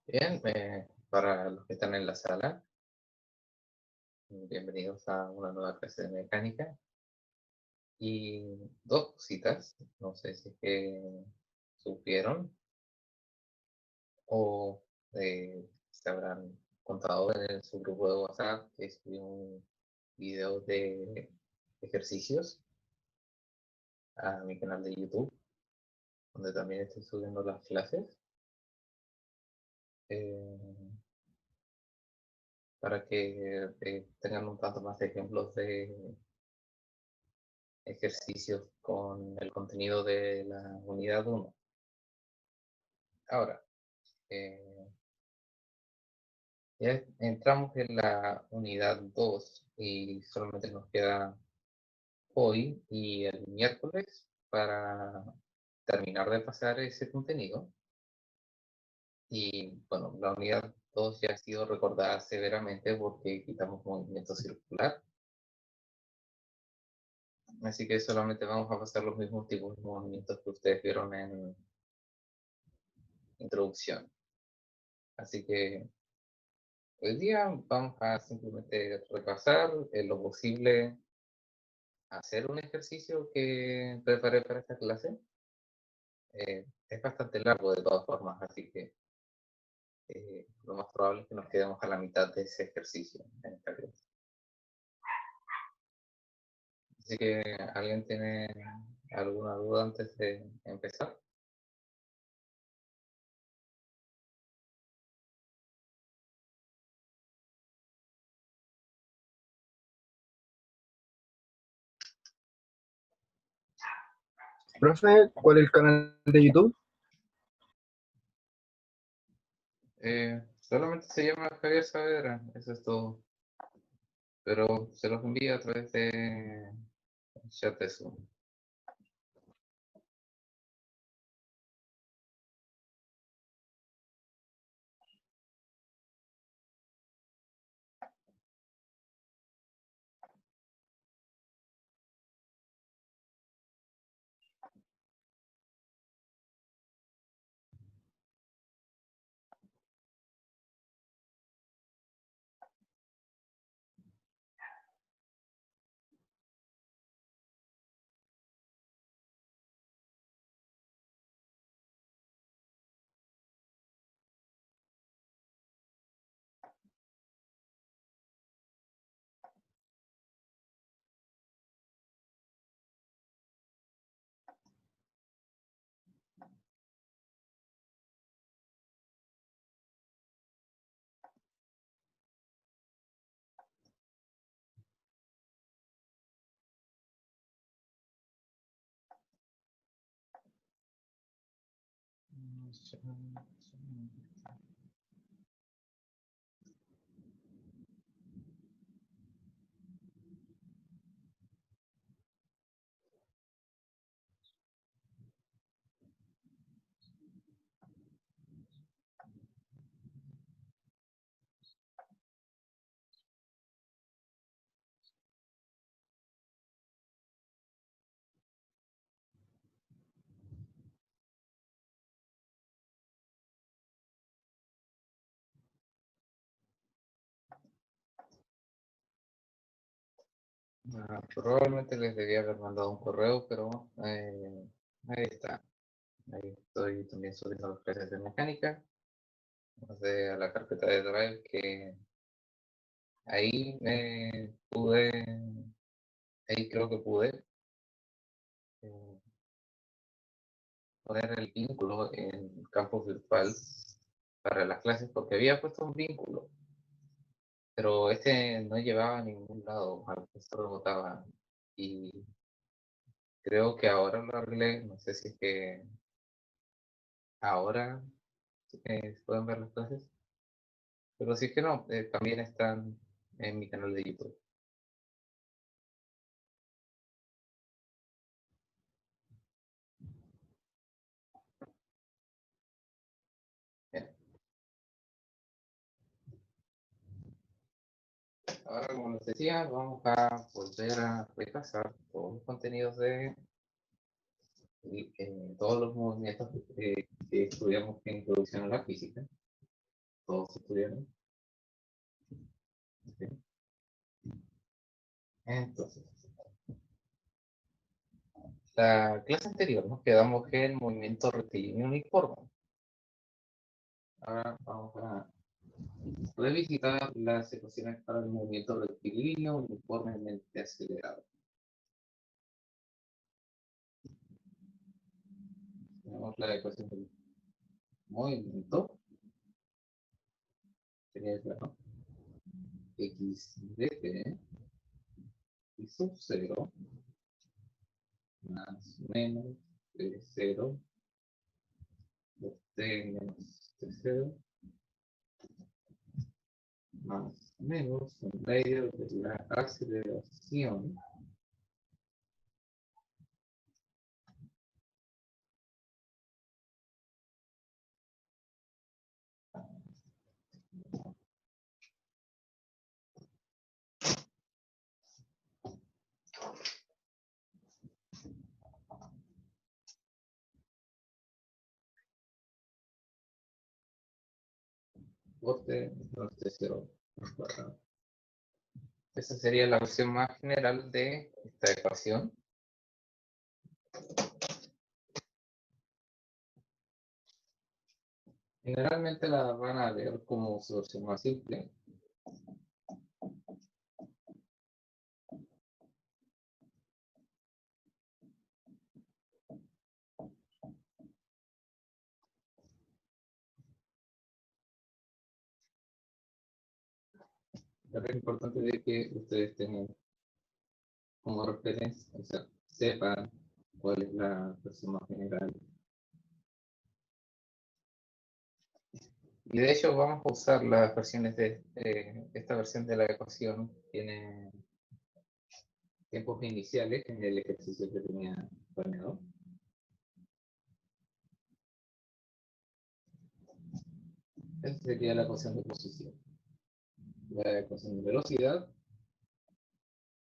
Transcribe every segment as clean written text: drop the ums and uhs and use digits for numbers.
Bien, para los que están en la sala, bienvenidos a una nueva clase de mecánica. Y dos cositas, no sé si es que supieron o se habrán contado en su grupo de WhatsApp que subí un video de ejercicios a mi canal de YouTube, donde también estoy subiendo las clases, eh, para que tengan un tanto más de ejemplos de ejercicios con el contenido de la unidad uno. Ahora, eh, ya entramos en la unidad 2 y solamente nos queda hoy y el miércoles para terminar de pasar ese contenido. Y bueno, la unidad 2 ya ha sido recordada severamente porque quitamos movimiento circular. Así que solamente vamos a pasar los mismos tipos de movimientos que ustedes vieron en introducción. Así que hoy día vamos a simplemente repasar en lo posible, hacer un ejercicio que preparé para esta clase. Es bastante largo de todas formas, así que lo más probable es que nos quedemos a la mitad de ese ejercicio en esta clase. Así que, ¿alguien tiene alguna duda antes de empezar? Profe, ¿cuál es el canal de YouTube? Solamente se llama Javier Saavedra, eso es todo. Pero se los envío a través de chat de Zoom. Probablemente les debía haber mandado un correo, pero ahí está. Ahí estoy también subiendo las clases de mecánica. Pasé a la carpeta de Drive que ahí ahí creo que pude eh, poner el vínculo en campus virtual para las clases porque había puesto un vínculo, pero este no llevaba a ningún lado, al profesor botaba. Y creo que ahora lo arreglé, no sé si es que ahora se pueden ver las clases, pero si es que no, también están en mi canal de YouTube. Bien. Ahora, como les decía, vamos a volver a repasar todos los contenidos todos los movimientos que estudiamos en introducción a la física. todos estudiaron. ¿Sí? Entonces, la clase anterior nos quedamos en el movimiento rectilíneo uniforme. Ahora vamos a revisitar las ecuaciones para el movimiento rectilíneo uniformemente acelerado. Tenemos la ecuación del movimiento. Sería esta, ¿no? X de t y sub 0 más menos de 0 de t menos de 0 más menos un medio de la aceleración por t menos de 0 al cuadrado. Esa sería la versión más general de esta ecuación. Generalmente la van a ver como su versión más simple. Pero es importante de que ustedes tengan como referencia, o sea, sepan cuál es la versión más general. Y de hecho vamos a usar las versiones de esta versión de la ecuación. Tiene tiempos iniciales en el ejercicio que tenía planeado. Esta sería la ecuación de posición. La ecuación de velocidad.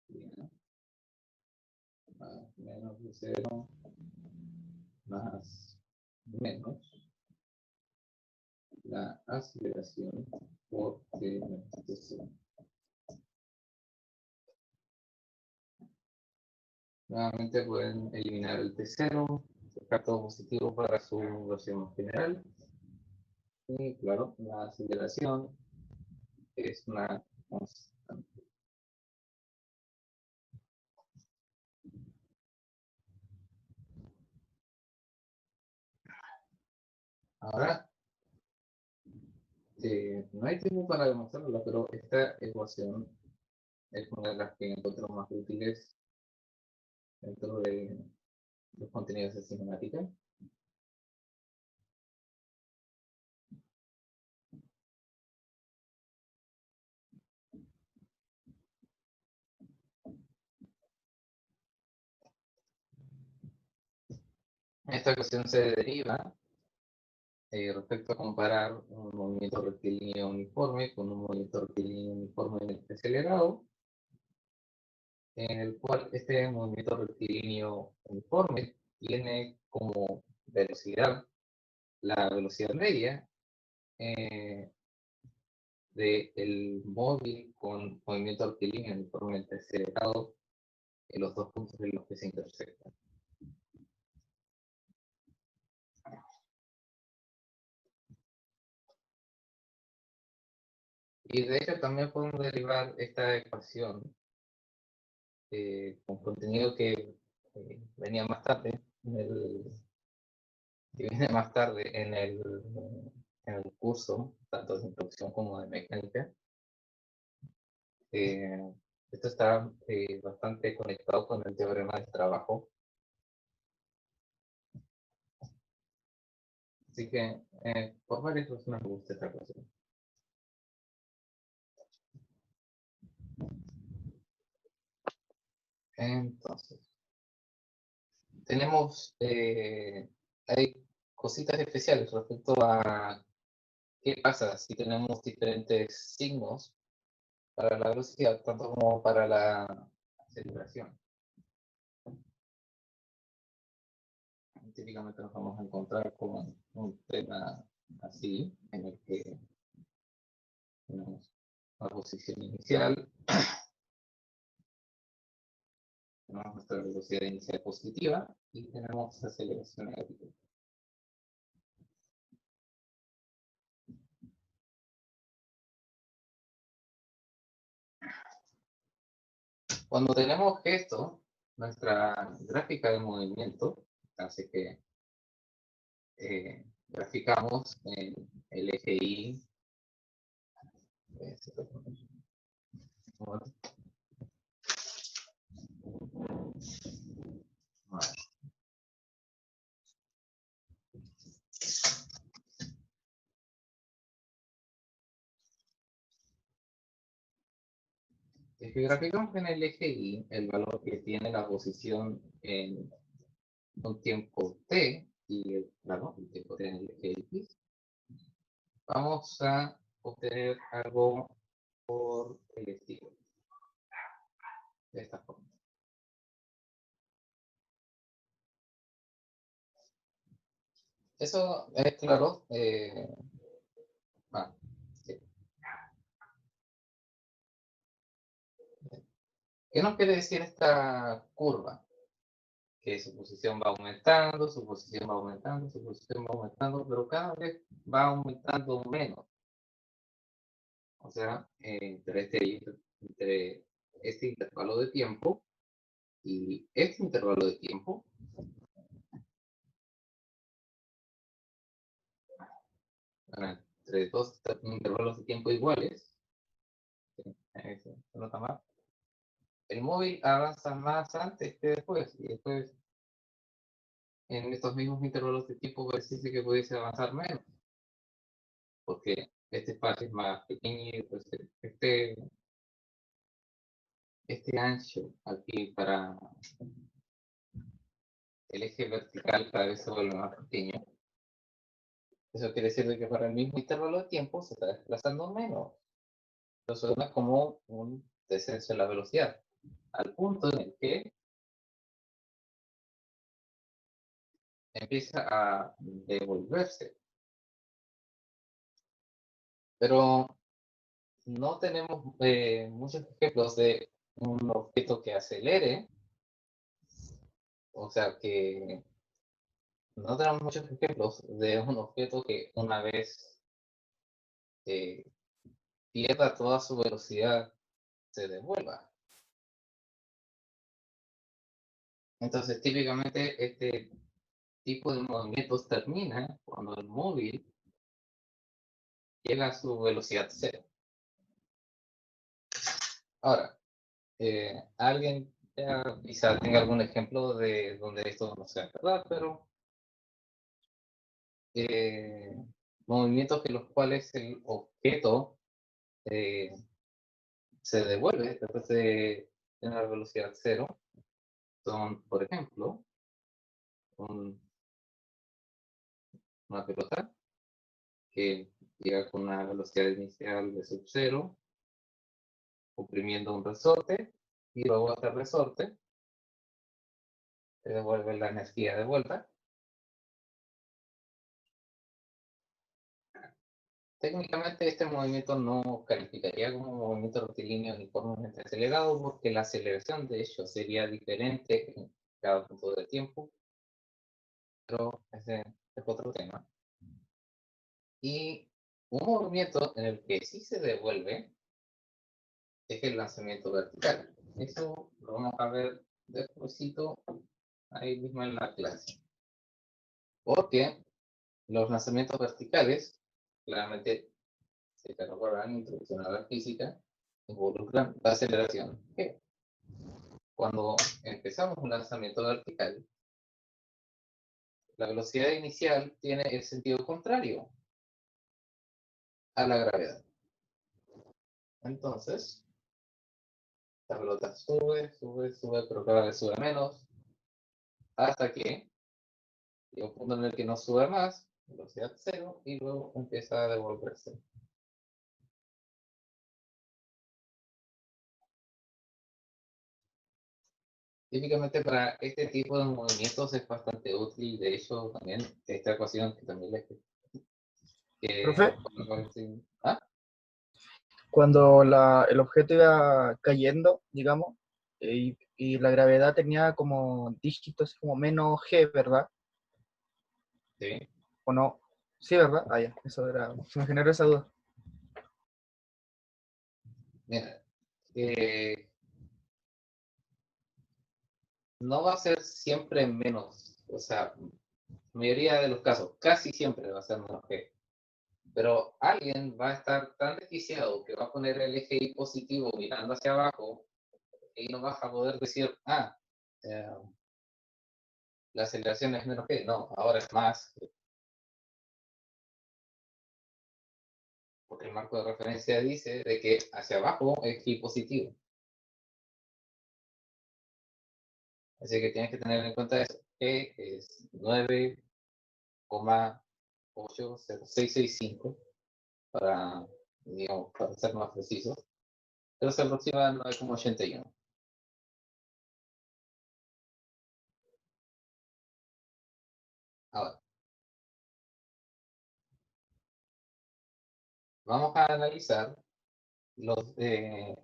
Bien. Más menos de 0 más menos la aceleración por t menos de 0. Nuevamente pueden eliminar el T0, sacar todo positivo para su versión general. Y claro, la aceleración es una constante. Ahora, no hay tiempo para demostrarlo, pero esta ecuación es una de las que encuentro más útiles dentro de los contenidos de cinemática. Esta ecuación se deriva respecto a comparar un movimiento rectilíneo uniforme con un movimiento rectilíneo uniforme acelerado, en el cual este movimiento rectilíneo uniforme tiene como velocidad la velocidad media del móvil con movimiento rectilíneo uniformemente acelerado en los dos puntos en los que se intersectan. Y de hecho también podemos derivar esta ecuación con contenido que venía más tarde, que viene más tarde en el curso, tanto de introducción como de mecánica. Esto está bastante conectado con el teorema del trabajo. Así que por varias razones me gusta esta ecuación. Entonces, tenemos, hay cositas especiales respecto a qué pasa si tenemos diferentes signos para la velocidad, tanto como para la aceleración. Típicamente nos vamos a encontrar con un tema así, en el que posición inicial. Tenemos nuestra velocidad inicial positiva y tenemos aceleración negativa. Cuando tenemos esto, nuestra gráfica de movimiento, así que graficamos en el eje Y. Si graficamos en el eje Y, el valor que tiene la posición en un tiempo t, y claro, el tiempo t en el eje X, vamos a obtener algo por el estilo, de esta forma. Eso es claro. Sí. ¿Qué nos quiere decir esta curva? Que su posición va aumentando, su posición va aumentando, su posición va aumentando, pero cada vez va aumentando menos. O sea, entre este intervalo de tiempo y este intervalo de tiempo, entre dos intervalos de tiempo iguales, el móvil avanza más antes que después, y después en estos mismos intervalos de tiempo parece que pudiese avanzar menos, porque este espacio es más pequeño y pues este ancho aquí para el eje vertical cada vez se vuelve más pequeño. Eso quiere decir que para el mismo intervalo de tiempo se está desplazando menos. Eso suena como un descenso en la velocidad, al punto en el que empieza a devolverse. Pero no tenemos muchos ejemplos de un objeto que acelere, o sea que no tenemos muchos ejemplos de un objeto que una vez eh, pierda toda su velocidad se devuelva. Entonces, típicamente este tipo de movimientos termina cuando el móvil llega a su velocidad cero. Ahora, alguien ya quizá tenga algún ejemplo de donde esto no sea verdad, pero movimientos en los cuales el objeto se devuelve después de tener velocidad cero son, por ejemplo, una pelota que llega con una velocidad inicial de sub cero, oprimiendo un resorte, y luego a este resorte se devuelve la energía de vuelta. Técnicamente este movimiento no calificaría como un movimiento rectilíneo uniformemente acelerado porque la aceleración de hecho sería diferente en cada punto de tiempo, pero ese es otro tema. Y un movimiento en el que sí se devuelve es el lanzamiento vertical. Eso lo vamos a ver despuesito ahí mismo en la clase. Porque los lanzamientos verticales, claramente, si te recuerdan, introducción a la física, involucran la aceleración. Cuando empezamos un lanzamiento vertical, la velocidad inicial tiene el sentido contrario a la gravedad. Entonces, la pelota sube, sube, sube, pero cada vez sube menos, hasta que llega un punto en el que no sube más, velocidad cero, y luego empieza a devolverse. Típicamente para este tipo de movimientos es bastante útil, de hecho también esta ecuación que también les... Profe, ¿Ah? cuando el objeto iba cayendo, digamos, y la gravedad tenía como dígitos como menos g, ¿verdad? ¿Sí? ¿O no? Sí, ¿verdad? Ah, ya, eso era, se me generó esa duda. Mira, no va a ser siempre menos, o sea, mayoría de los casos, casi siempre va a ser menos G. Pero alguien va a estar tan desquiciado que va a poner el eje Y positivo mirando hacia abajo y no vas a poder decir, eh, la aceleración es menos G. No, ahora es más, porque el marco de referencia dice de que hacia abajo es Y positivo. Así que tienes que tener en cuenta eso. G es 9,80665 para, digamos, para ser más preciso, pero se aproxima a 9,81. Ahora, vamos a analizar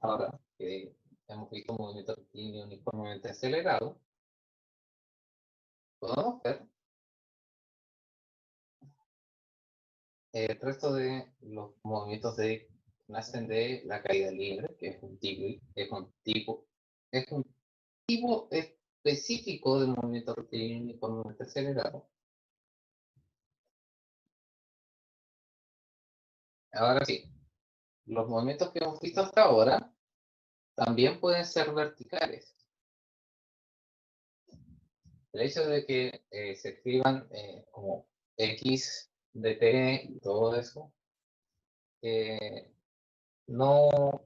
ahora que hemos visto un movimiento rectilíneo uniformemente acelerado, podemos ver el resto de los movimientos nacen de la caída libre, que es un tipo específico de movimiento rectilíneo uniformemente acelerado. Ahora sí, los movimientos que hemos visto hasta ahora también pueden ser verticales. El hecho de que se escriban como X de T y todo eso, no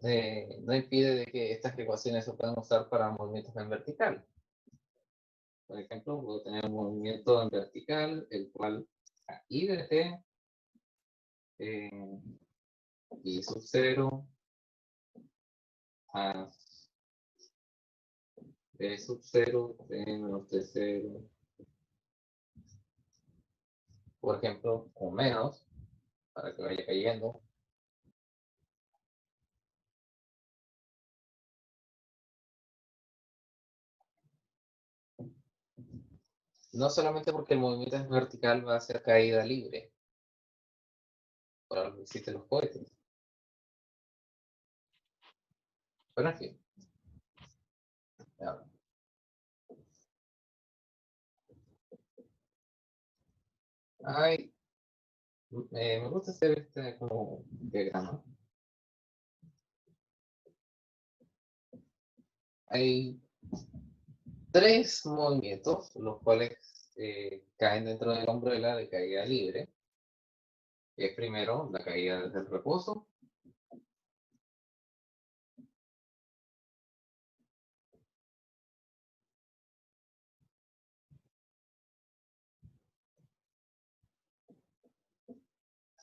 impide de que estas ecuaciones se puedan usar para movimientos en vertical. Por ejemplo, puedo tener un movimiento en vertical, el cual a I de T, I sub 0, a B sub 0, T menos T 0, por ejemplo, o menos, para que vaya cayendo. No solamente porque el movimiento es vertical va a ser caída libre, por algo existen los cohetes. Pero en fin, hay, me gusta hacer este como diagrama. Hay tres movimientos, los cuales caen dentro de la umbrella de caída libre. Que es primero la caída desde el reposo,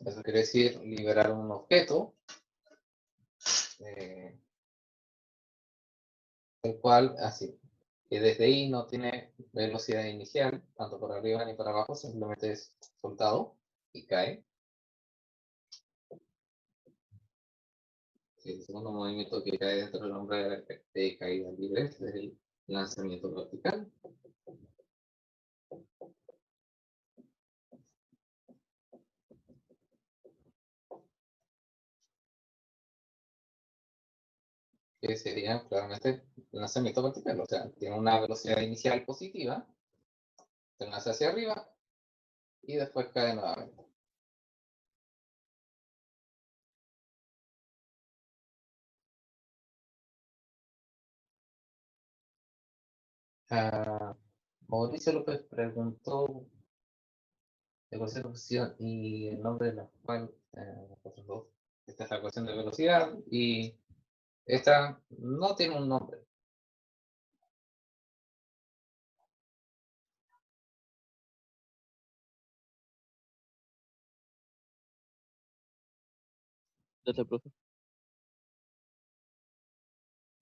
eso quiere decir liberar un objeto, eh, el cual, así, que desde ahí no tiene velocidad inicial, tanto por arriba ni para abajo, simplemente es soltado y cae. El segundo movimiento que cae dentro del nombre de caída libre es el lanzamiento vertical. Que sería claramente el lanzamiento vertical, o sea, tiene una velocidad inicial positiva, se lanza hacia arriba y después cae nuevamente. Ah, Mauricio López preguntó ecuación de posición y el nombre de la cual, esta es la ecuación de velocidad y esta no tiene un nombre. Gracias, profe.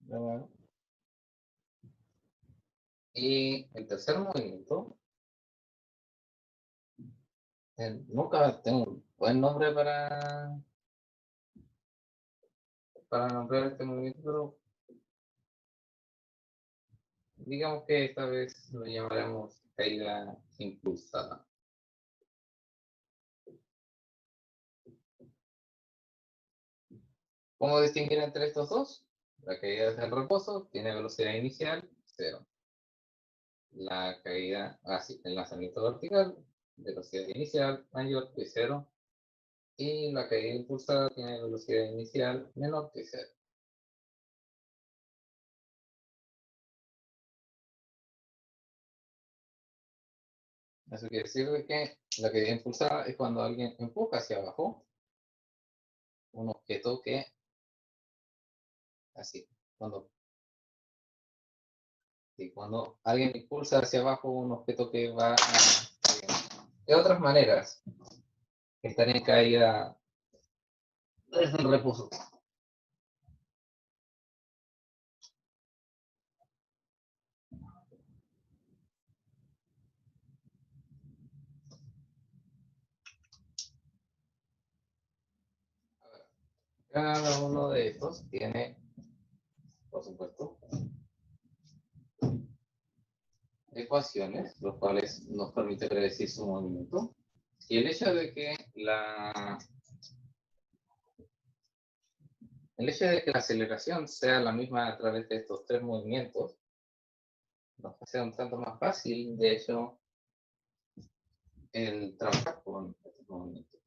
¿No? Y el tercer movimiento, nunca tengo un buen nombre para nombrar este movimiento, pero digamos que esta vez lo llamaremos caída impulsada. ¿Cómo distinguir entre estos dos? La caída desde el reposo tiene velocidad inicial 0. La caída, el lanzamiento vertical, velocidad inicial mayor que 0. Y la caída impulsada tiene velocidad inicial menor que 0. Eso quiere decir que la caída impulsada es cuando alguien empuja hacia abajo un objeto que, así, cuando alguien impulsa hacia abajo un objeto que va de otras maneras, que están en caída desde el reposo. Cada uno de estos tiene, por supuesto, ecuaciones, los cuales nos permiten predecir su movimiento. Y el hecho de que la aceleración sea la misma a través de estos tres movimientos nos hace un tanto más fácil, de hecho, el trabajar con estos movimientos.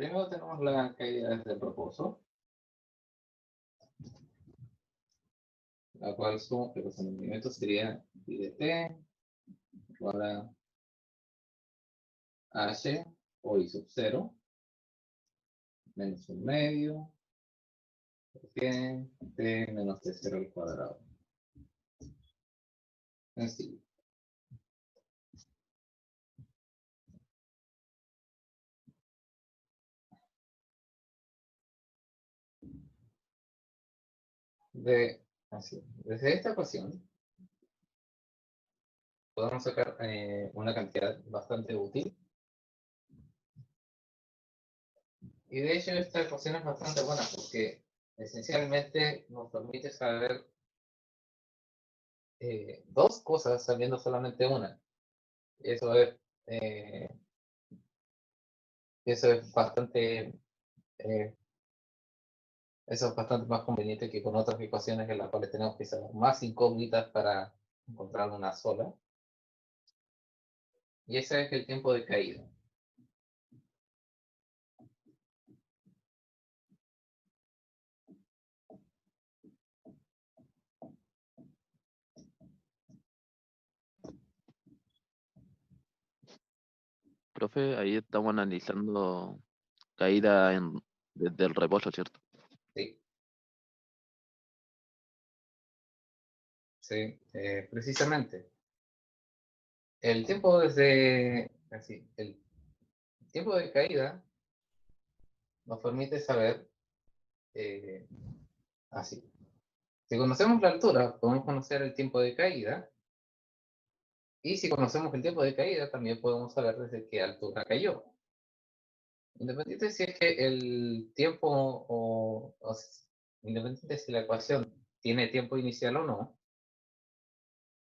Primero tenemos la caída desde el reposo, la cual sumo que los movimientos sería pi de t igual a h o i sub 0 menos un medio por 100 t menos t0 al cuadrado. Sencillo. Desde esta ecuación podemos sacar una cantidad bastante útil. Y de hecho esta ecuación es bastante buena porque esencialmente nos permite saber dos cosas sabiendo solamente una. Eso es, eh, eso es bastante eh, eso es bastante más conveniente que con otras ecuaciones en las cuales tenemos que saber más incógnitas para encontrar una sola. Y ese es el tiempo de caída. Profe, ahí estamos analizando caída desde el reposo, ¿cierto? Sí, sí, precisamente. El tiempo el tiempo de caída nos permite saber eh, así. Si conocemos la altura, podemos conocer el tiempo de caída. Y si conocemos el tiempo de caída, también podemos saber desde qué altura cayó. Independiente si es que el tiempo independiente si la ecuación tiene tiempo inicial o no,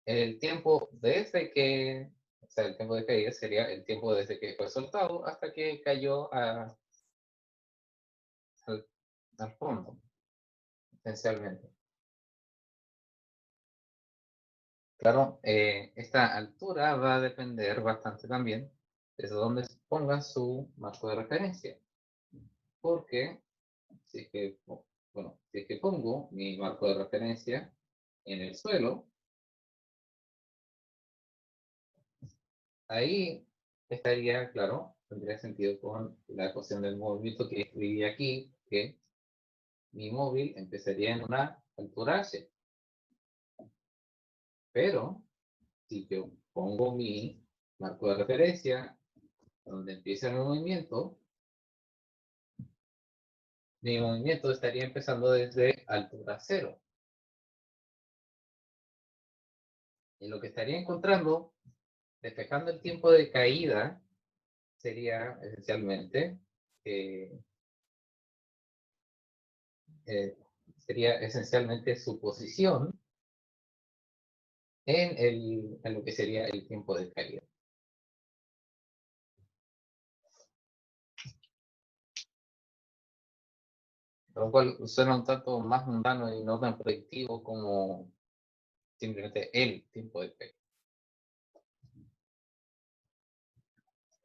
el tiempo desde que, o sea, el tiempo de caída sería el tiempo desde que fue soltado hasta que cayó al, al fondo, esencialmente. Claro, esta altura va a depender bastante también desde donde ponga su marco de referencia. Porque si es que, bueno, si es que pongo mi marco de referencia en el suelo, ahí estaría, claro, tendría sentido con la ecuación del movimiento que escribí aquí, que mi móvil empezaría en una altura h. Pero si yo pongo mi marco de referencia donde empieza mi movimiento estaría empezando desde altura 0. Y lo que estaría encontrando, despejando el tiempo de caída, sería esencialmente su posición en lo que sería el tiempo de caída. Lo cual suena un tanto más mundano y no tan predictivo como simplemente el tiempo de caída.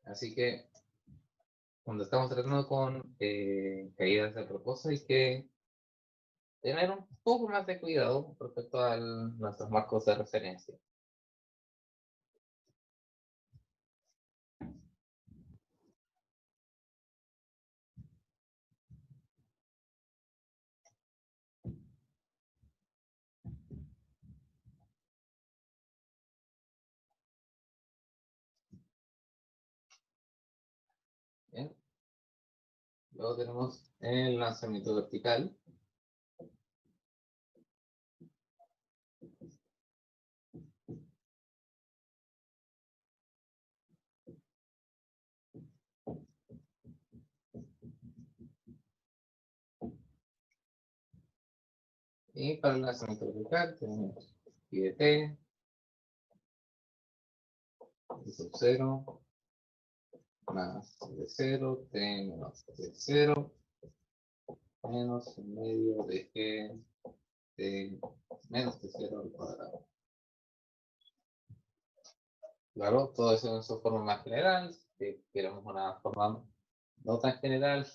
Así que cuando estamos tratando con caídas de reposo hay que tener un poco más de cuidado respecto a nuestros marcos de referencia. Bien. Luego tenemos el lanzamiento vertical. Y para el lanzamiento vertical tenemos pi de t, i sub 0, más de 0, t menos de 0, menos un medio de g de menos de 0 al cuadrado. Claro, todo eso en su forma más general. Si queremos una forma no tan general,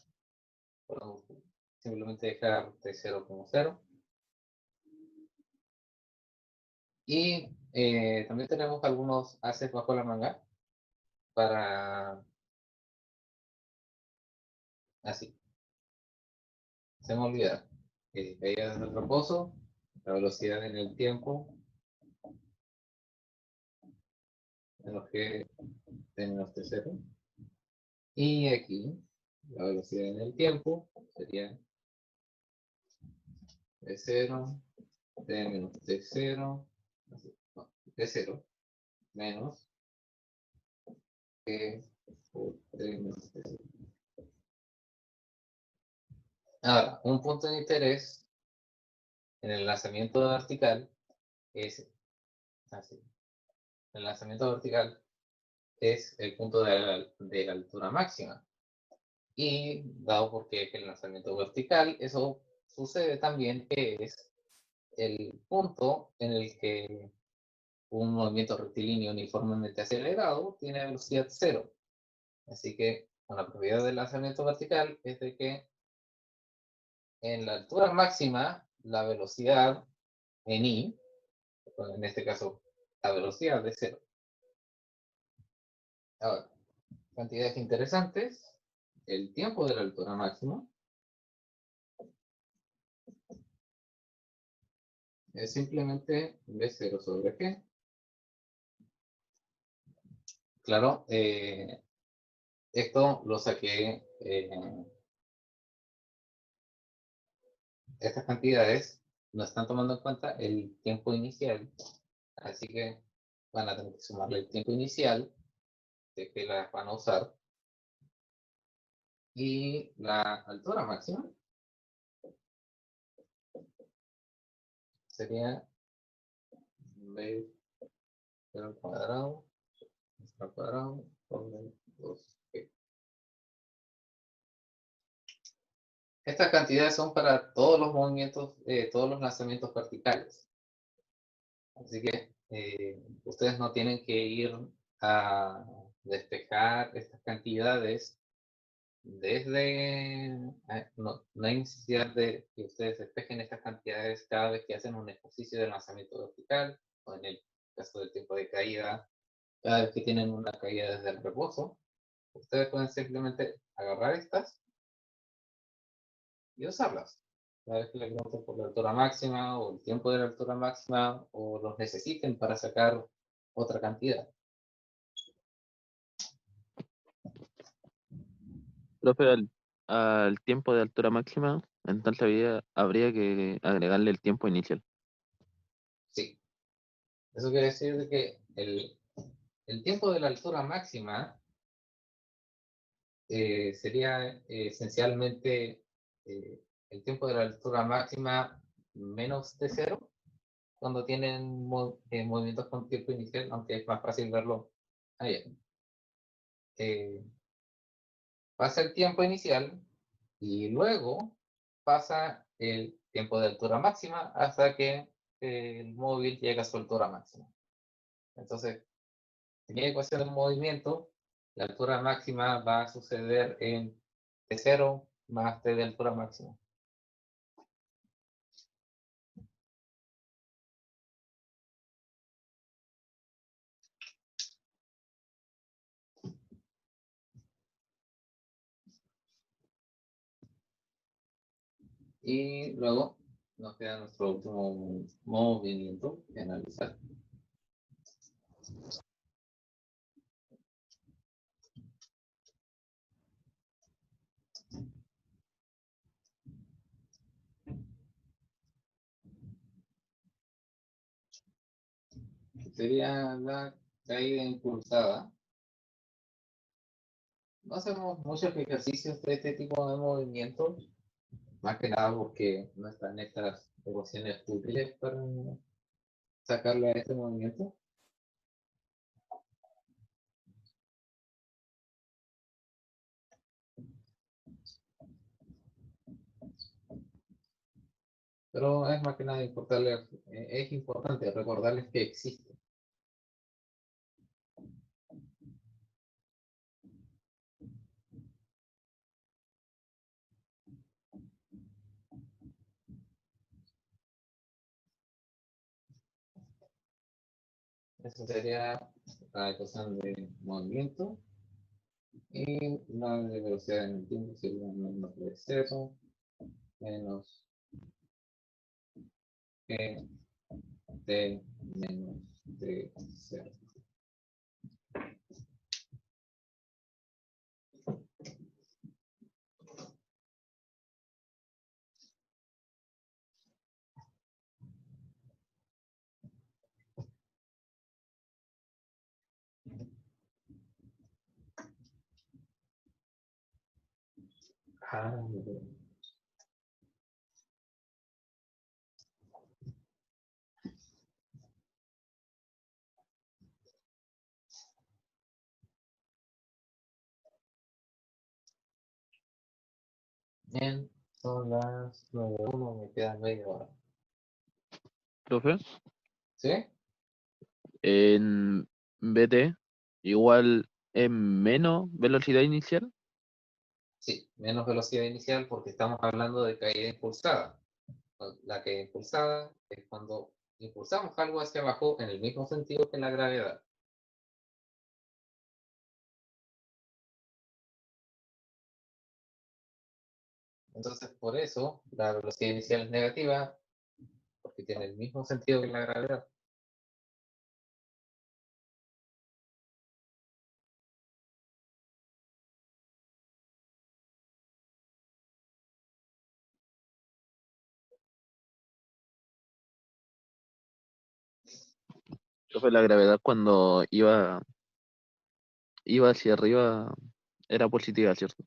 podemos simplemente dejar t0 como 0. Y también tenemos algunos haces bajo la manga para así. Se me olvida. Caída desde el reposo, la velocidad en el tiempo, menos g de menos t0. Y aquí, la velocidad en el tiempo sería t0, t menos t0, no, t0 menos g por t menos t0. Ahora, un punto de interés en el lanzamiento vertical es así. El lanzamiento vertical es el punto de la altura máxima. Y dado porque es el lanzamiento vertical, eso sucede también que es el punto en el que un movimiento rectilíneo uniformemente acelerado tiene velocidad 0. Así que una propiedad del lanzamiento vertical es de que en la altura máxima la velocidad en i, en este caso la velocidad de 0. Ahora, cantidades interesantes, el tiempo de la altura máxima es simplemente v0 sobre g. Claro, esto lo saqué, estas cantidades no están tomando en cuenta el tiempo inicial, así que van a tener que sumarle el tiempo inicial de que las van a usar y la altura máxima sería b al cuadrado sobre 2g. Estas cantidades son para todos los movimientos, todos los lanzamientos verticales. Así que ustedes no tienen que ir a despejar estas cantidades no hay necesidad de que ustedes despejen estas cantidades cada vez que hacen un ejercicio de lanzamiento vertical, o en el caso del tiempo de caída, Cada vez que tienen una caída desde el reposo, ustedes pueden simplemente agarrar estas y usarlas. Cada vez que les pregunten por la altura máxima o el tiempo de la altura máxima o los necesiten para sacar otra cantidad. Profe, al tiempo de altura máxima, entonces habría que agregarle el tiempo inicial. Sí. Eso quiere decir de que el tiempo de la altura máxima sería esencialmente el tiempo de la altura máxima menos de cero cuando tienen movimientos con tiempo inicial, aunque es más fácil verlo ahí. Pasa el tiempo inicial y luego pasa el tiempo de altura máxima hasta que el móvil llega a su altura máxima. Entonces, en la ecuación de movimiento, la altura máxima va a suceder en t0 más t de altura máxima. Y luego nos queda nuestro último movimiento que analizar. Sería la caída impulsada. No hacemos muchos ejercicios de este tipo de movimientos, más que nada porque no están estas ecuaciones útiles para sacarle a este movimiento. Pero es más que nada es importante recordarles que existe. Esa sería la ecuación de movimiento. Y la de velocidad en el tiempo sería menos de 0 menos g t menos de 0. Bien, son las 9:01, me queda media hora. Profe, ¿Sí? en BT igual es menos velocidad inicial. Sí, menos velocidad inicial porque estamos hablando de caída impulsada. La caída impulsada es cuando impulsamos algo hacia abajo en el mismo sentido que la gravedad. Entonces, por eso, la velocidad inicial es negativa, porque tiene el mismo sentido que la gravedad. Profe, la gravedad cuando iba hacia arriba era positiva, ¿cierto?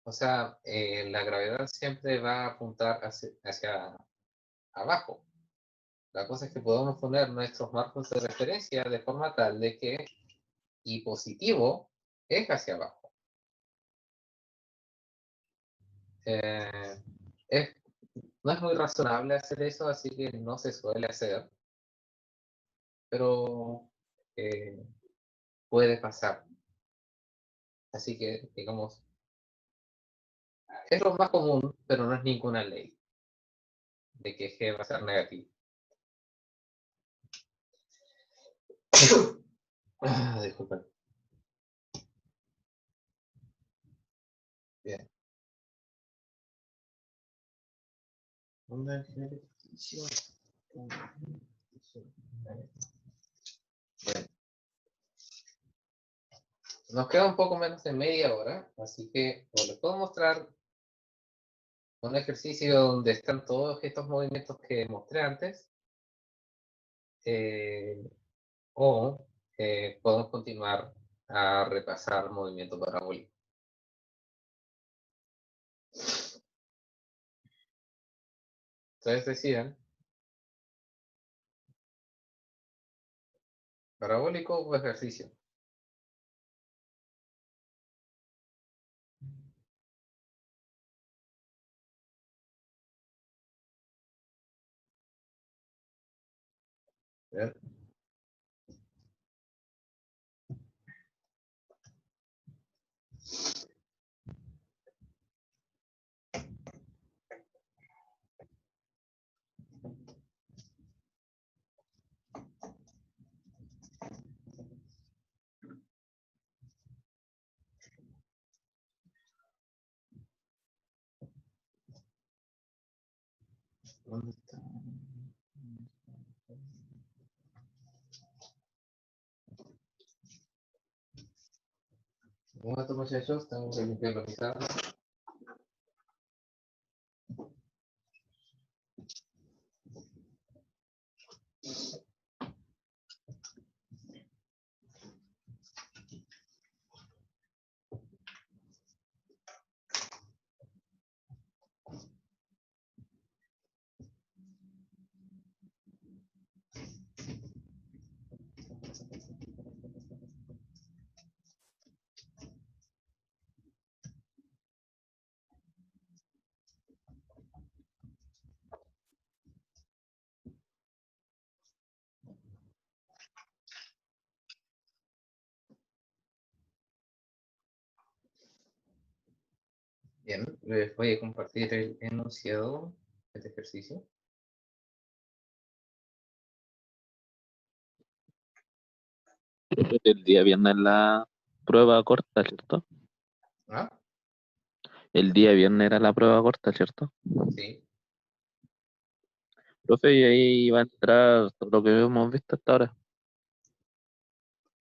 O sea, la gravedad siempre va a apuntar hacia abajo. La cosa es que podemos poner nuestros marcos de referencia de forma tal de que y positivo es hacia abajo. Eh, es- no es muy razonable hacer eso, así que no se suele hacer, pero eh, puede pasar. Así que, digamos, es lo más común, pero no es ninguna ley de que G va a ser negativo. Disculpen. Bien. ¿Dónde es el ejercicio? Bueno, nos queda un poco menos de media hora, así que les puedo mostrar un ejercicio donde están todos estos movimientos que mostré antes, o podemos continuar a repasar movimiento parabólico. Ustedes deciden, parabólico o ejercicio. Bien. ¿Dónde está? Un momento, muchachos, tengo que limpiar la pizarra. Bien, les voy a compartir el enunciado de este ejercicio. El día viernes la prueba corta, ¿cierto? ¿Ah? El día viernes era la prueba corta, ¿cierto? Sí. Profe, y ahí va a entrar todo lo que hemos visto hasta ahora.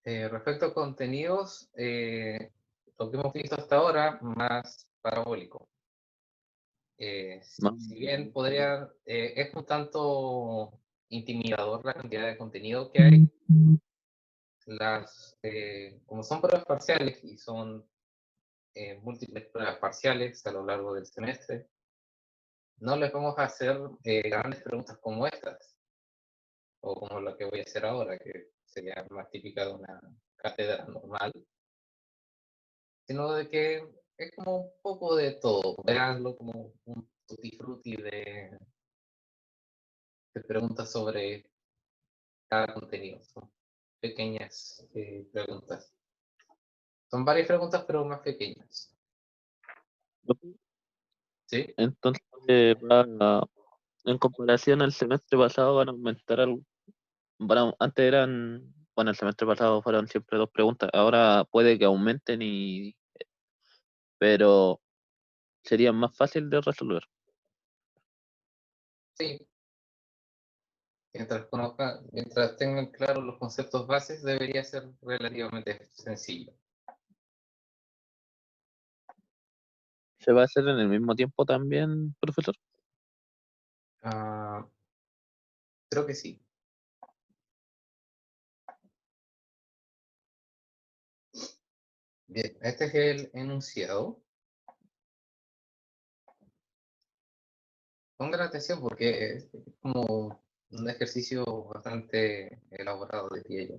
Respecto a contenidos, lo que hemos visto hasta ahora, más parabólico. Más- Si bien podría, es un tanto intimidador la cantidad de contenido que hay, como son pruebas parciales y son múltiples pruebas parciales a lo largo del semestre, no les vamos a hacer grandes preguntas como estas, o como la que voy a hacer ahora, que sería más típica de una cátedra normal, sino de que es como un poco de todo, veanlo como un tutti frutti de preguntas sobre cada contenido. Son pequeñas preguntas. Son varias preguntas, pero más pequeñas. ¿Sí? Entonces, en comparación al semestre pasado, van a aumentar algo. Antes eran, bueno, el semestre pasado fueron siempre dos preguntas, ahora puede que aumenten pero sería más fácil de resolver. Sí. Mientras tengan claros los conceptos bases, debería ser relativamente sencillo. ¿Se va a hacer en el mismo tiempo también, profesor? Ah, creo que sí. Bien, este es el enunciado. Pongan atención porque es como un ejercicio bastante elaborado, diría yo.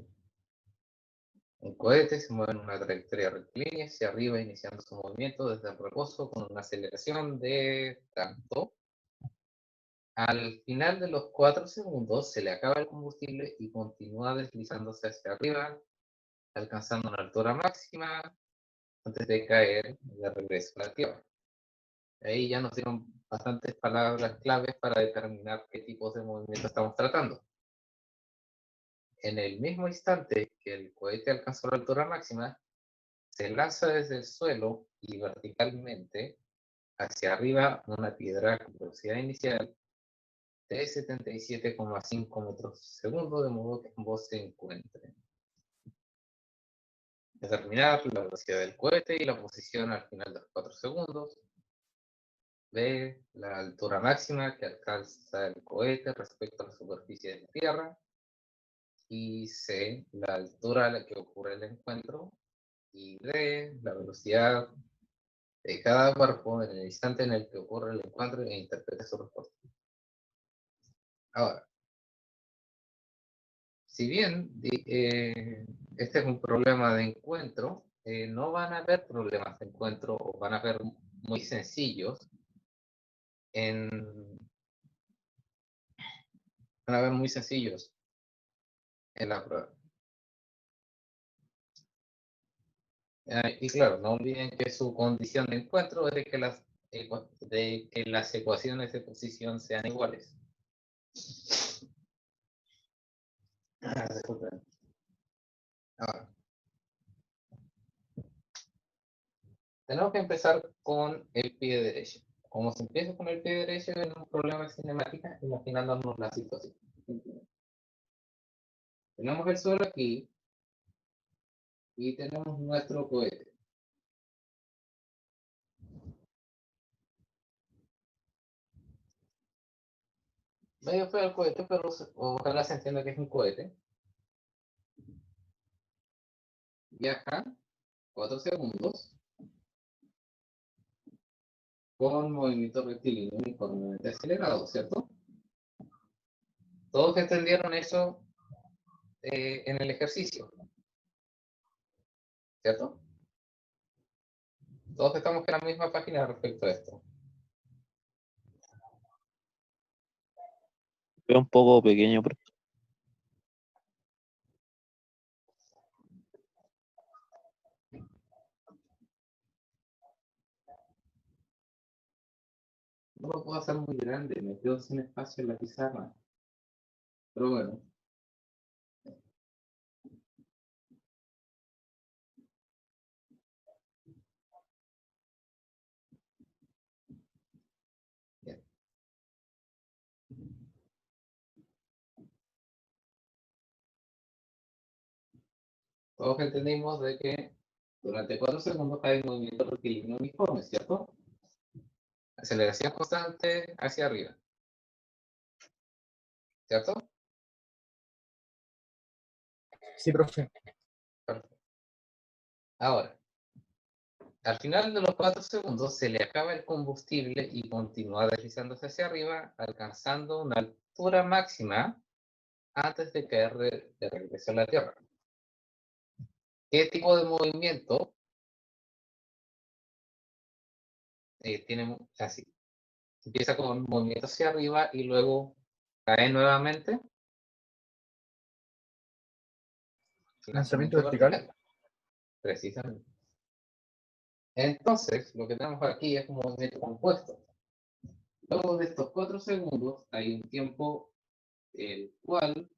Un cohete se mueve en una trayectoria rectilínea hacia arriba, iniciando su movimiento desde el reposo con una aceleración de tanto. Al final de los 4 segundos se le acaba el combustible y continúa deslizándose hacia arriba, alcanzando una altura máxima antes de caer de regreso a la Tierra. Ahí ya nos dieron bastantes palabras claves para determinar qué tipos de movimiento estamos tratando. en el mismo instante que el cohete alcanzó la altura máxima, se lanza desde el suelo y verticalmente hacia arriba una piedra con velocidad inicial de 77,5 metros por segundo, de modo que ambos se encuentren. Determinar la velocidad del cohete y la posición al final de los 4 segundos. B, la altura máxima que alcanza el cohete respecto a la superficie de la Tierra. Y C, la altura a la que ocurre el encuentro. Y D, la velocidad de cada cuerpo en el instante en el que ocurre el encuentro e interprete su respuesta. Ahora, si bien este es un problema de encuentro, no van a haber problemas de encuentro o van a haber muy sencillos van a ver muy sencillos en la prueba. Y claro, no olviden que su condición de encuentro es de que las ecuaciones de posición sean iguales. Disculpen. Ahora, tenemos que empezar con el pie derecho. Como se empieza con el pie derecho en un problema de cinemática, imaginándonos la situación. Tenemos el suelo aquí y tenemos nuestro cohete. Medio feo el cohete, pero ojalá se entienda que es un cohete. Viaja 4 segundos con movimiento rectilíneo uniformemente acelerado, ¿cierto? Todos entendieron eso en el ejercicio, ¿cierto? Todos estamos en la misma página respecto a esto. Es un poco pequeño, pero No lo puedo hacer muy grande, me quedo sin espacio en la pizarra. Pero bueno. Bien. Todos entendimos de que durante 4 segundos hay movimiento rectilíneo uniforme, ¿cierto? Aceleración constante hacia arriba, ¿cierto? Sí, profe. Perfecto. Ahora, al final de los 4 segundos se le acaba el combustible y continúa deslizándose hacia arriba, alcanzando una altura máxima antes de caer de regreso a la Tierra. ¿Qué tipo de movimiento tiene así? Empieza con movimiento hacia arriba y luego cae nuevamente. Lanzamiento vertical. Precisamente. Entonces, lo que tenemos aquí es un movimiento compuesto. Luego de estos 4 segundos hay un tiempo el cual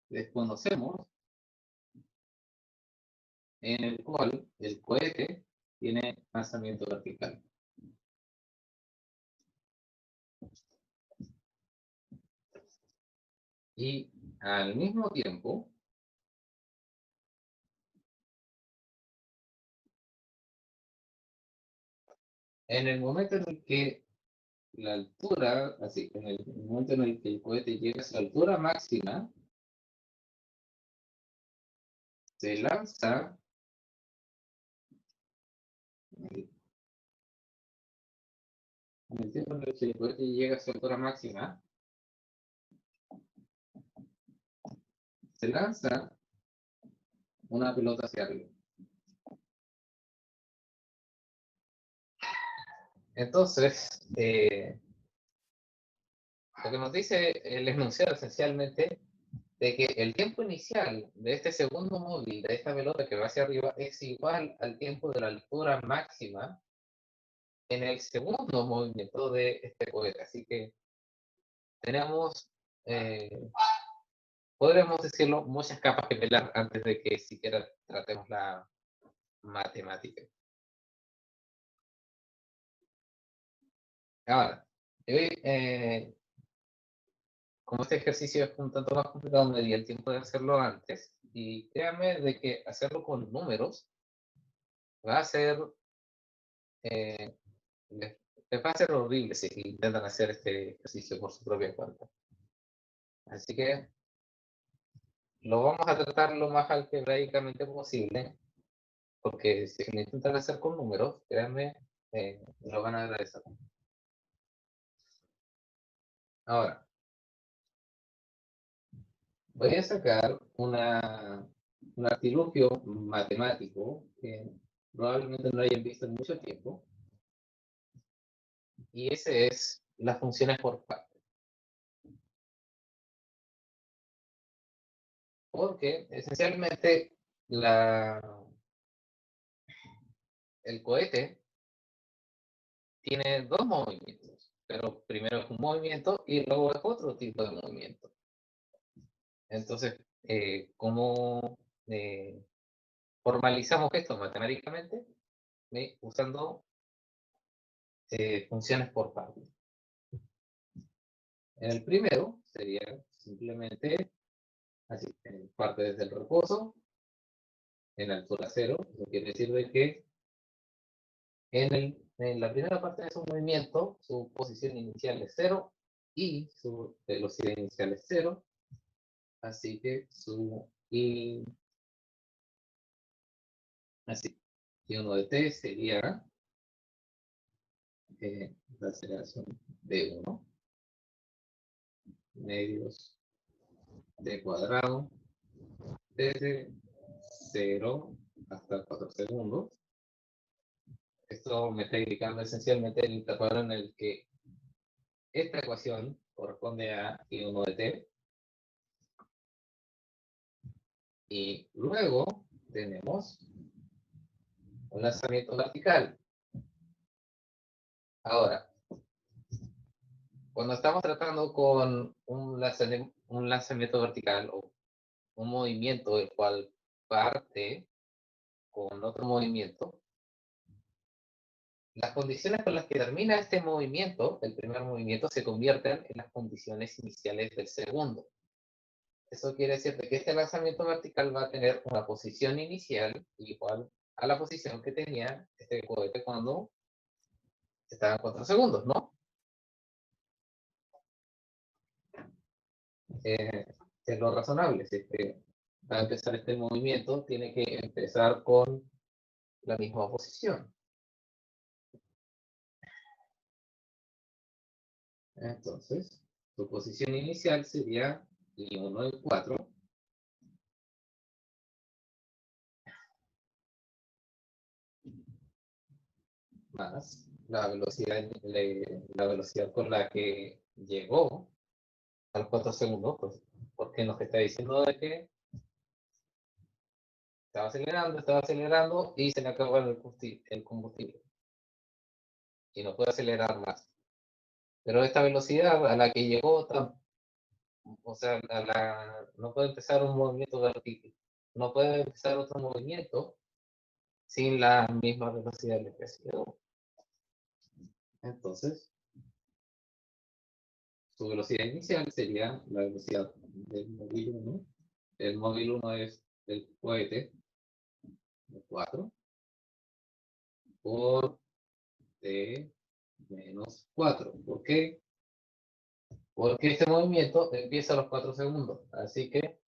desconocemos, en el cual el cohete tiene lanzamiento vertical. Y al mismo tiempo, en el momento en el que la altura, así, en el momento en el que el cohete llega a su altura máxima, se lanza en el tiempo en el que el cohete llega a su altura máxima, se lanza una pelota hacia arriba. Entonces, lo que nos dice el enunciado esencialmente de que el tiempo inicial de este segundo móvil, de esta pelota que va hacia arriba, es igual al tiempo de la altura máxima en el segundo movimiento de este cohete. Así que tenemos, podríamos decirlo, muchas capas que pelar antes de que siquiera tratemos la matemática. Ahora, como este ejercicio es un tanto más complicado, me di el tiempo de hacerlo antes. Y créanme de que hacerlo con números va a ser, les va a ser horrible si intentan hacer este ejercicio por su propia cuenta. Así que lo vamos a tratar lo más algebraicamente posible, porque si lo intentan hacer con números, créanme, lo van a agradecer. Ahora, voy a sacar un artilugio matemático que probablemente no hayan visto en mucho tiempo, y ese es las funciones por partes. Porque esencialmente el cohete tiene dos movimientos, pero primero es un movimiento y luego es otro tipo de movimiento. Entonces, ¿cómo formalizamos esto matemáticamente? Usando funciones por partes. En el primero sería simplemente así, parte desde el reposo, en altura cero. Eso quiere decir de que en la primera parte de su movimiento, su posición inicial es cero y su velocidad inicial es cero. Así que así, y1 de t sería la aceleración de 1 medios t cuadrado desde 0 hasta 4 segundos. Esto me está indicando esencialmente el intervalo en el que esta ecuación corresponde a I1 de t. Y luego tenemos un lanzamiento vertical. Ahora, cuando estamos tratando con un lanzamiento vertical o un movimiento el cual parte con otro movimiento, las condiciones con las que termina este movimiento, el primer movimiento, se convierten en las condiciones iniciales del segundo. Eso quiere decir que este lanzamiento vertical va a tener una posición inicial igual a la posición que tenía este cohete cuando estaba en 4 segundos, ¿no? Es lo razonable. Si es que va a empezar este movimiento, tiene que empezar con la misma posición. Entonces, su posición inicial sería I1 de 4 más la velocidad con la que llegó a los 4 segundos, pues, porque nos está diciendo de que estaba acelerando y se le acabó el combustible. Y no puede acelerar más. Pero esta velocidad a la que llegó, o sea, no puede empezar un movimiento vertical. No puede empezar otro movimiento sin la misma velocidad de que llegó. Entonces, su velocidad inicial sería la velocidad del móvil 1. El móvil 1 es el cohete de 4 por t menos 4. ¿Por qué? Porque este movimiento empieza a los 4 segundos. Así que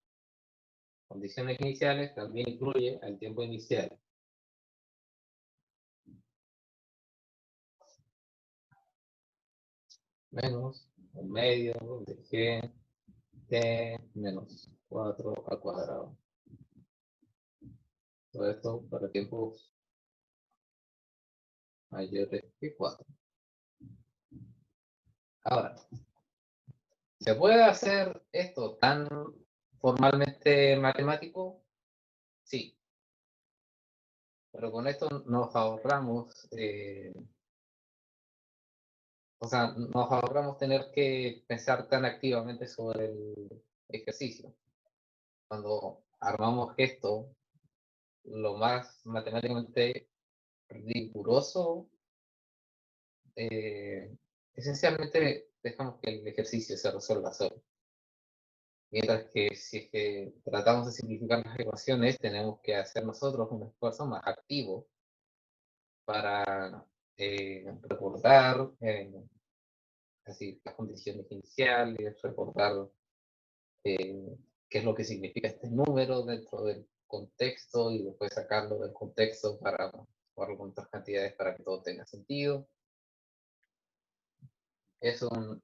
condiciones iniciales también incluye el tiempo inicial. Menos un medio de g t menos 4 al cuadrado. Todo esto para tiempos mayores que 4. Ahora, ¿se puede hacer esto tan formalmente matemático? Sí. Pero con esto nos ahorramos, nos ahorramos tener que pensar tan activamente sobre el ejercicio. cuando armamos esto, lo más matemáticamente riguroso, esencialmente dejamos que el ejercicio se resuelva solo. Mientras que si es que tratamos de simplificar las ecuaciones, tenemos que hacer nosotros un esfuerzo más activo para recordar así, las condiciones iniciales, recordar qué es lo que significa este número dentro del contexto y después sacarlo del contexto para jugarlo con otras cantidades para que todo tenga sentido. Es un...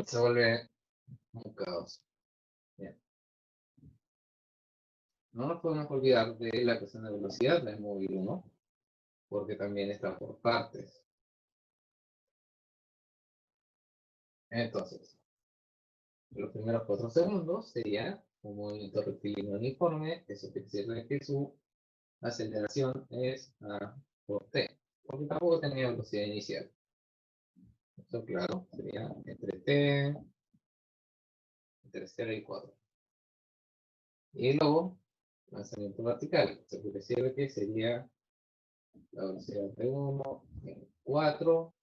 Se vuelve un caos. Bien. No nos podemos olvidar de la ecuación de velocidad del móvil 1, porque también está por partes. Entonces, los primeros 4 segundos sería un movimiento rectilíneo uniforme, eso quiere decir que su aceleración es A por T, porque tampoco tenía velocidad inicial. Esto, claro, sería entre T, entre 0 y 4. Y luego, lanzamiento vertical, eso quiere decir que sería la velocidad de 1 en 4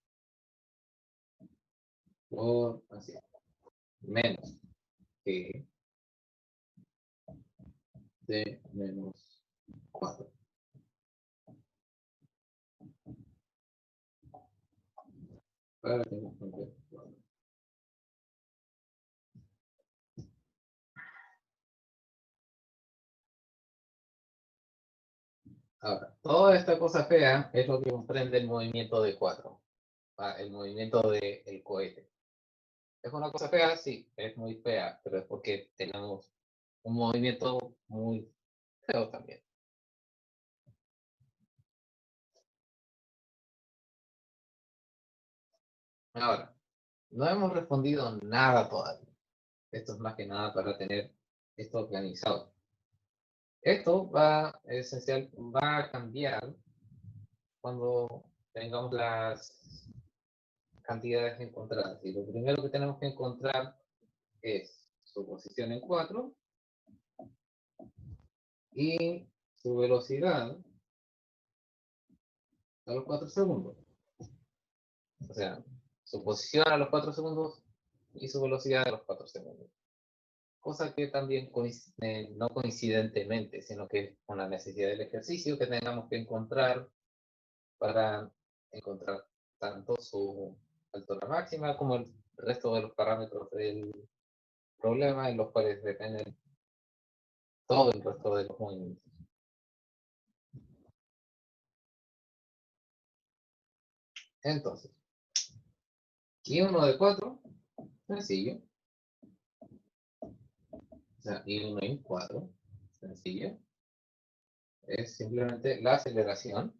por así, menos que de menos 4. Para que nos cuente. Ahora, toda esta cosa fea es lo que comprende el movimiento de 4, el movimiento del cohete. ¿Es una cosa fea? Sí, es muy fea, pero es porque tenemos un movimiento muy feo también. Ahora, no hemos respondido nada todavía. Esto es más que nada para tener esto organizado. Esto va a cambiar cuando tengamos las cantidades encontradas. Y lo primero que tenemos que encontrar es su posición en 4 y su velocidad a los 4 segundos. O sea, su posición a los 4 segundos y su velocidad a los 4 segundos. Cosa que también no coincidentemente, sino que es una necesidad del ejercicio que tengamos que encontrar para encontrar tanto su altura máxima como el resto de los parámetros del problema en los cuales dependen todo el resto de los movimientos. Entonces, I1 de 4, sencillo. O sea, I1 en 4, sencillo. Es simplemente la aceleración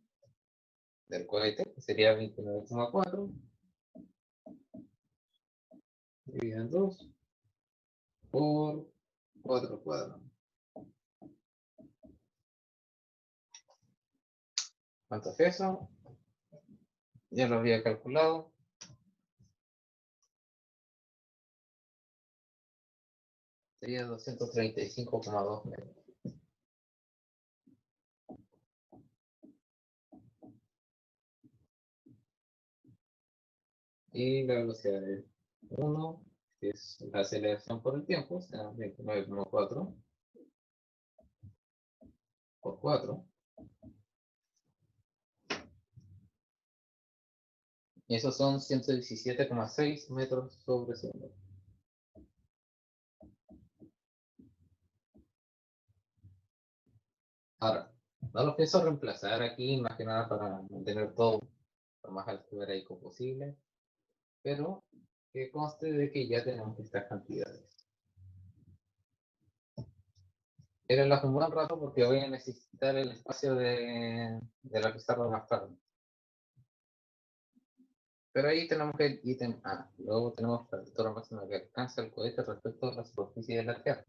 del cohete, que sería 29,4 dividido en 2 por 4 cuadrados. ¿Cuánto es eso? Ya lo había calculado. Sería 235,2 metros. Y la velocidad de 1, que es la aceleración por el tiempo, o sea, 29,4 por 4. Y esos son 117,6 metros sobre segundo. Ahora, no lo pienso reemplazar aquí, más que nada para mantener todo lo más algebraico posible, pero que conste de que ya tenemos estas cantidades. Pero las un buen rato porque voy a necesitar el espacio de la pizarra más tarde. Pero ahí tenemos el ítem A. Luego tenemos la altura máxima que alcanza el cohete respecto a la superficie de la Tierra.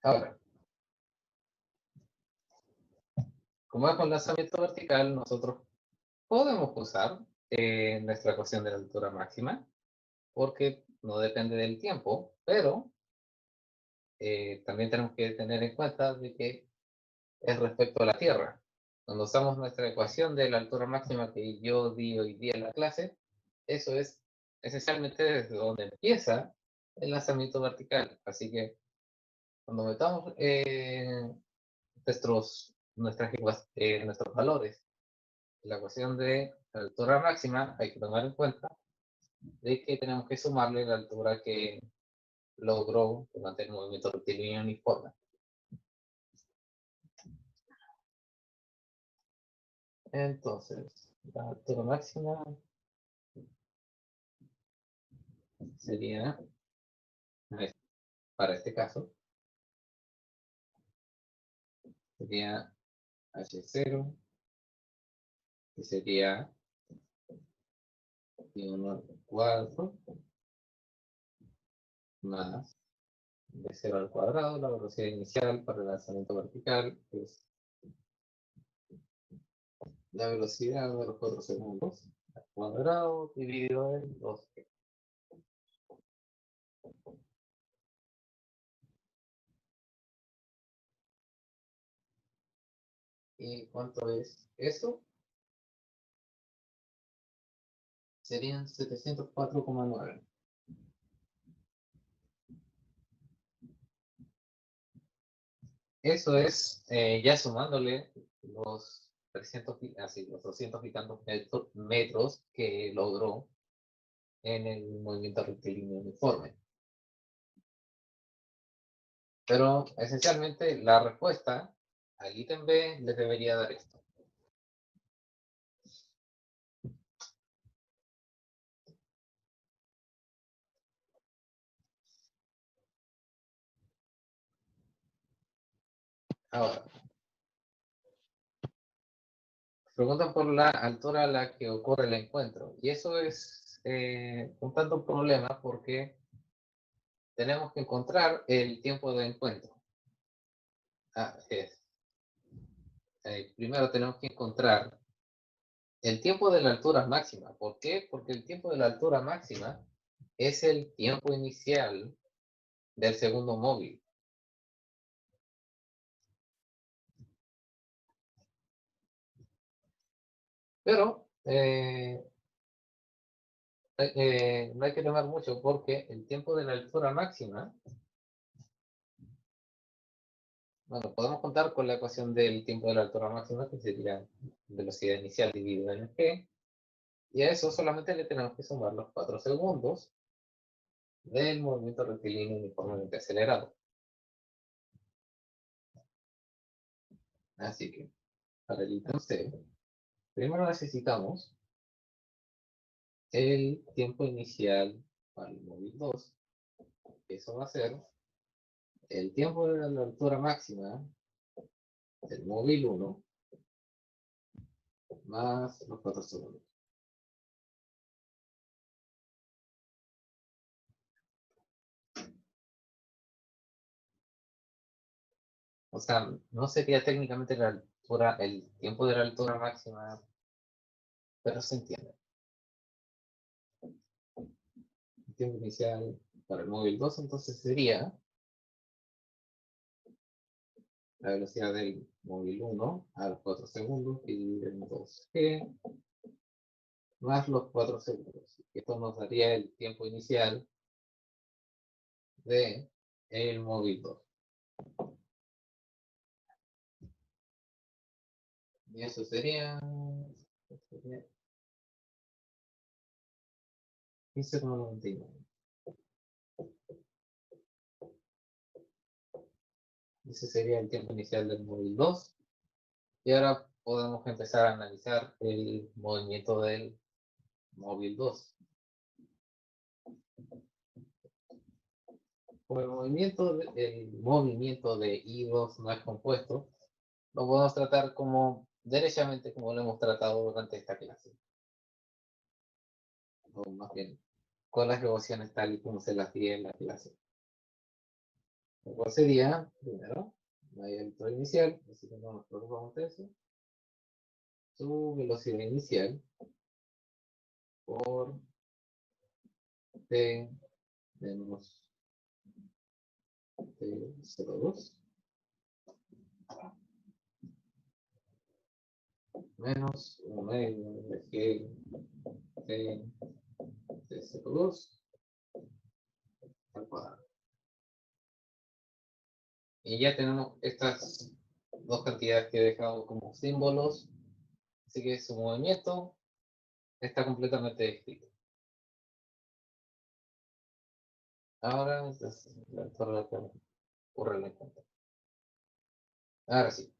Ahora, como es con lanzamiento vertical, nosotros podemos usar nuestra ecuación de la altura máxima, porque no depende del tiempo, pero también tenemos que tener en cuenta de que es respecto a la Tierra. Cuando usamos nuestra ecuación de la altura máxima que yo di hoy día en la clase, eso es esencialmente desde donde empieza el lanzamiento vertical. Así que cuando metamos nuestros valores en la ecuación de la altura máxima, hay que tomar en cuenta de que tenemos que sumarle la altura que logró durante el movimiento rectilíneo uniforme. Entonces, la altura máxima sería, para este caso, sería H0, que sería 1 al cuarto, más de 0 al cuadrado, la velocidad inicial para el lanzamiento vertical, que es la velocidad de los 4 segundos, al cuadrado dividido en 2. ¿Y cuánto es eso? Serían 704,9. Eso es ya sumándole los 300, así, los 200 y tantos metros que logró en el movimiento rectilíneo uniforme. Pero esencialmente la respuesta al ítem B les debería dar esto. Ahora, preguntan por la altura a la que ocurre el encuentro. Y eso es un tanto problema porque tenemos que encontrar el tiempo de encuentro. Primero tenemos que encontrar el tiempo de la altura máxima. ¿Por qué? Porque el tiempo de la altura máxima es el tiempo inicial del segundo móvil. Pero no hay que tomar mucho porque el tiempo de la altura máxima, bueno, podemos contar con la ecuación del tiempo de la altura máxima, que sería velocidad inicial dividida en g, y a eso solamente le tenemos que sumar los 4 segundos del movimiento rectilíneo uniformemente acelerado. Así que, para el ítem C, primero necesitamos el tiempo inicial para el móvil 2. Eso va a ser el tiempo de la altura máxima del móvil 1 más los 4 segundos. O sea, no sería técnicamente la altura, el tiempo de la altura máxima, pero se entiende. El tiempo inicial para el móvil 2 entonces sería la velocidad del móvil 1 a los 4 segundos dividido en 2g más los 4 segundos. Esto nos daría el tiempo inicial de el móvil 2. Y eso sería 15,99. Ese sería el tiempo inicial del móvil 2. Y ahora podemos empezar a analizar el movimiento del móvil 2. Como el movimiento de I2 no es compuesto, lo podemos tratar como derechamente como lo hemos tratado durante esta clase. O más bien, con las ecuaciones tal y como se las di en la clase. ¿Cuál sería? Primero, no hay altura inicial, así que no nos preocupamos de eso. su velocidad inicial por t menos t02 menos 1 medio de g t02 al cuadrado. Y ya tenemos estas dos cantidades que he dejado como símbolos, así que su movimiento está completamente descrito. Ahora entonces, la torre que ocurre en la cuenta. Ahora sí.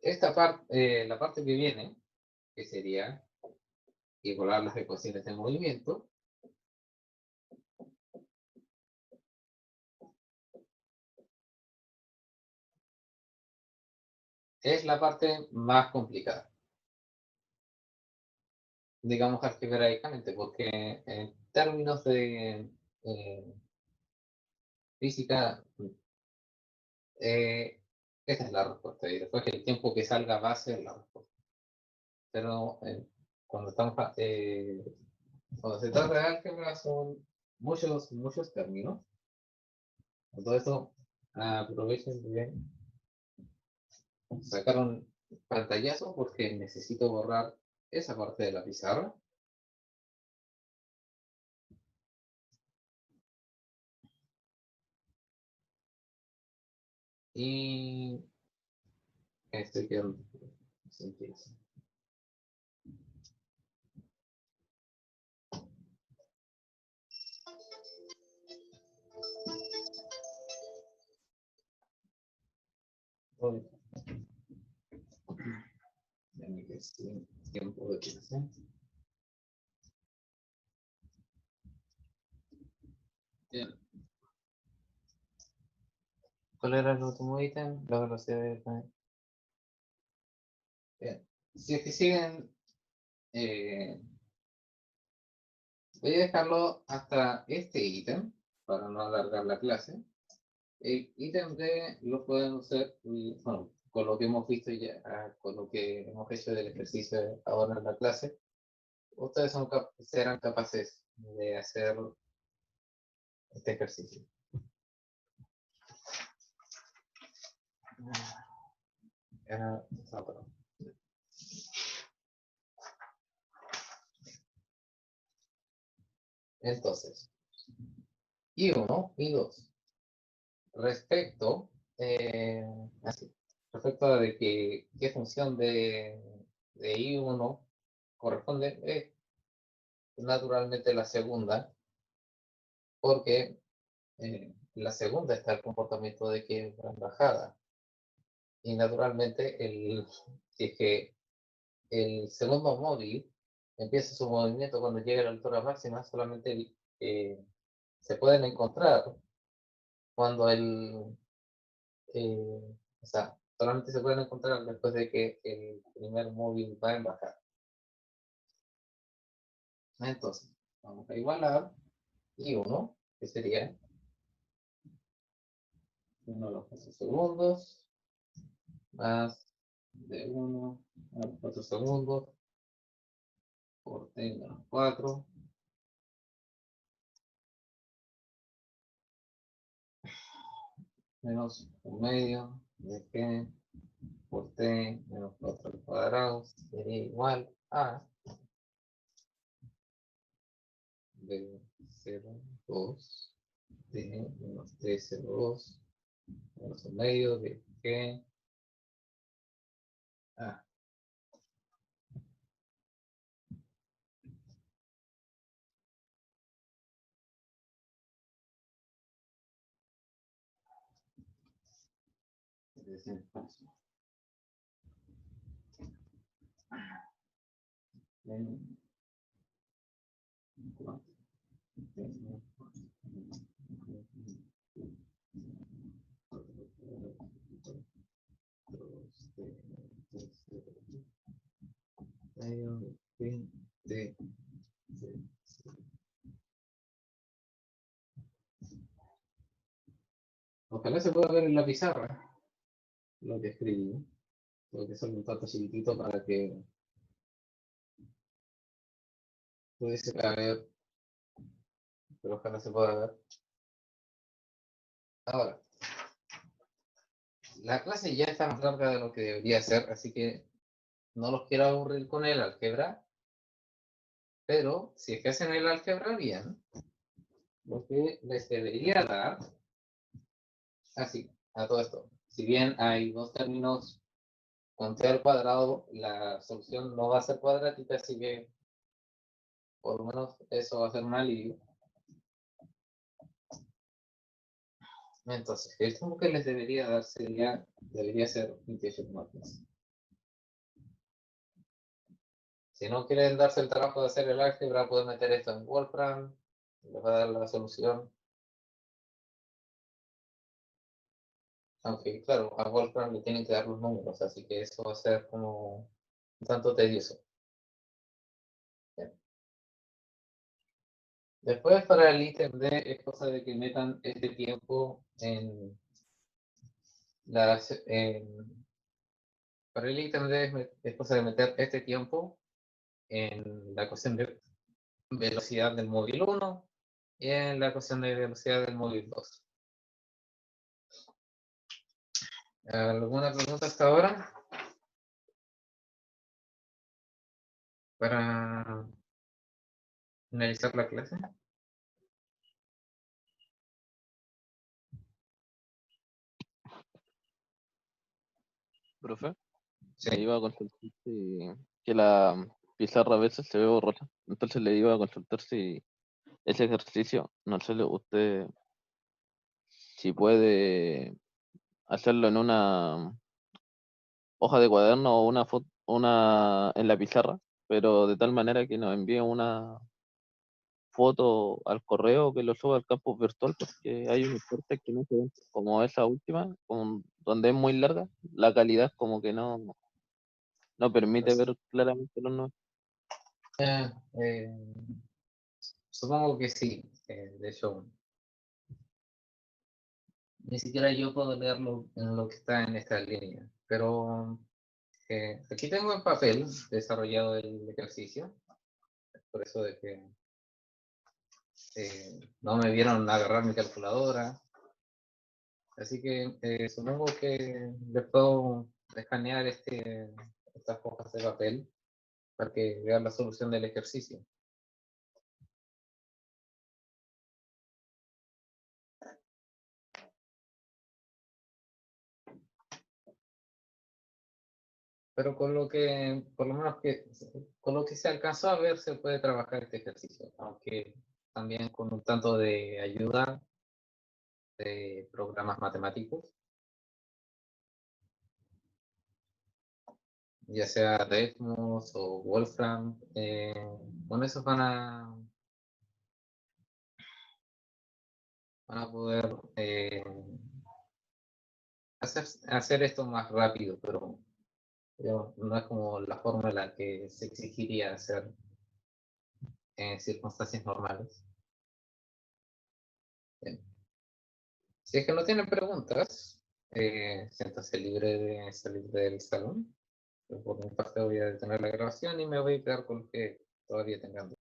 Esta parte, la parte que viene, que sería igualar las ecuaciones de movimiento, es la parte más complicada, digamos algebraicamente, porque en términos de física, esa es la respuesta, y después el tiempo que salga va a ser la respuesta. Pero cuando estamos, cuando se trata de álgebra son muchos términos. Por todo eso, aprovechen de sacar un pantallazo porque necesito borrar esa parte de la pizarra. Y estoy quedando sin pieza. Hoy, ya me quedé sin tiempo de pieza. Bien. ¿Cuál era el último ítem? La velocidad de... Bien. Si es que siguen, voy a dejarlo hasta este ítem para no alargar la clase. El ítem D lo pueden usar, bueno, con lo que hemos visto ya, con lo que hemos hecho del ejercicio ahora en la clase, ustedes serán capaces de hacer este ejercicio. Entonces, I1, I2. Respecto, respecto a de qué función de I1 corresponde, naturalmente la segunda, porque la segunda está el comportamiento de que va en bajada. Y naturalmente, si es que el segundo móvil empieza su movimiento cuando llega a la altura máxima, solamente se pueden encontrar cuando o sea, solamente se pueden encontrar después de que el primer móvil va en bajada. Entonces, vamos a igualar I1, que sería 1 a los 4 segundos, más de 1 a los 4 segundos, por t menos 4, menos 1 medio de g por t menos 4 al cuadrado sería igual a b02 t menos t02 menos 1 medio de g a. Ojalá se pueda ver en la pizarra lo que escribí. Tuve que hacer un tanto chiquitito para que pudiese caber, pero ojalá se pueda ver. Ahora, la clase ya está más larga de lo que debería ser, así que no los quiero aburrir con el álgebra, pero si es que hacen el álgebra bien, lo que les debería dar, así, a todo esto, si bien hay dos términos con t al cuadrado, la solución no va a ser cuadrática, así que por lo menos eso va a ser un alivio. Entonces, el tiempo que les debería dar debería ser 28,3. Si no quieren darse el trabajo de hacer el álgebra, pueden meter esto en Wolfram, les va a dar la solución. Aunque, claro, a Wolfram le tienen que dar los números, así que eso va a ser como un tanto tedioso. Bien. Después, para el ítem D, es cosa de que metan este tiempo en las. Para el ítem D es cosa de meter este tiempo en la ecuación de velocidad del móvil 1 y en la ecuación de velocidad del móvil 2. ¿Alguna pregunta hasta ahora? Para finalizar la clase. Profe, Sí. le iba a consultar que la pizarra a veces se ve borrosa. Entonces le iba a consultar si ese ejercicio, no sé, usted si puede hacerlo en una hoja de cuaderno o una foto, una en la pizarra, pero de tal manera que nos envíe una foto al correo que lo suba al campus virtual, porque hay unos cortes que no se ven, como esa última, donde es muy larga, la calidad como que no permite ver claramente los números. Eh, Supongo que sí. De hecho, ni siquiera yo puedo leerlo en lo que está en esta línea. Pero aquí tengo en papel desarrollado el ejercicio. Por eso de que no me vieron agarrar mi calculadora. Así que supongo que les puedo escanear estas hojas de papel para que vean la solución del ejercicio. Pero con lo que, por lo menos con lo que se alcanzó a ver, se puede trabajar este ejercicio, aunque también con un tanto de ayuda de programas matemáticos, ya sea Desmos o Wolfram, con eso van a poder hacer esto más rápido, pero no es como la forma en la que se exigiría hacer en circunstancias normales. Bien. Si es que no tienen preguntas, siéntase libre de salir del salón. Yo por mi parte voy a detener la grabación y me voy a quedar con los que todavía tengan